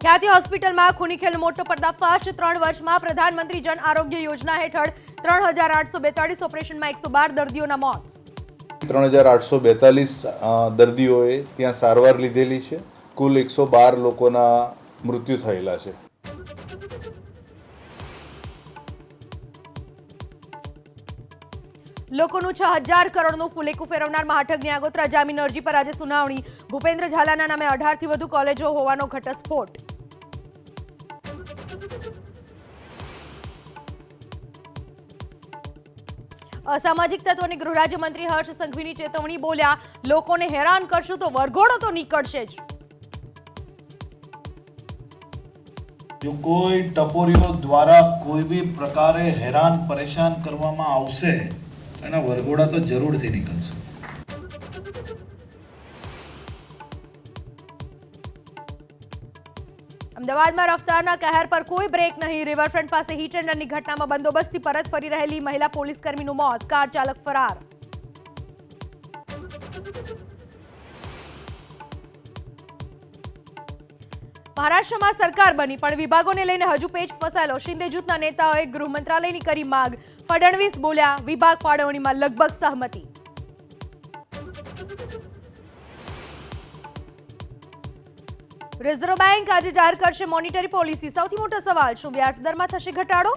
ખ્યાતિ હોસ્પિટલમાં ખૂનીખેલનો મોટો પર્દાફાશ। 3 વર્ષમાં પ્રધાનમંત્રી જન આરોગ્ય યોજના હેઠળ 3842 ઓપરેશનમાં 112 દર્દીઓના મોત। 3842 દર્દીઓએ ત્યાં સારવાર લીધેલી છે। કુલ 112 લોકોના મૃત્યુ થયેલા છે। લોકોનું 6000 કરોડનું ફુલેકું ફેરવનાર મહાઠગની આગોતરા જામીન અરજી પર આજે સુનાવણી। ભૂપેન્દ્ર ઝાલાના નામે 18થી વધુ કોલેજો હોવાનો ઘટસ્ફોટ। અસામાજિક તત્વોની ગૃહ રાજ્યમંત્રી હર્ષ સંઘવીની ચેતવણી। બોલ્યા, લોકોને હેરાન કરશું તો વરઘોડો તો નીકળશે જ। જો કોઈ ટપોરીઓ દ્વારા કોઈ બી પ્રકારે હેરાન પરેશાન કરવામાં આવશે એના વરઘોડા તો જરૂરથી નીકળશે। અમદાવાદમાં રફતારના કહેર પર કોઈ બ્રેક નહીં। રિવરફ્રન્ટ પાસે હિટ એન્ડ રનની ઘટનામાં બંદોબસ્તથી પરત ફરી રહેલી મહિલા પોલીસકર્મીનું મોત। કાર ચાલક ફરાર। મહારાષ્ટ્રમાં સરકાર બની પણ વિભાગોને લઈને હજુ પેચ ફસાયેલો। શિંદે જૂથના નેતાઓએ ગૃહ મંત્રાલયની કરી માંગ। ફડણવીસ બોલ્યા, વિભાગ ફાળવણીમાં લગભગ સહમતિ। રિઝર્વ બેંક આજે જાહેર કરશે મોનેટરી પોલિસી। સૌથી મોટો સવાલ, શું વ્યાજ દરમાં થશે ઘટાડો?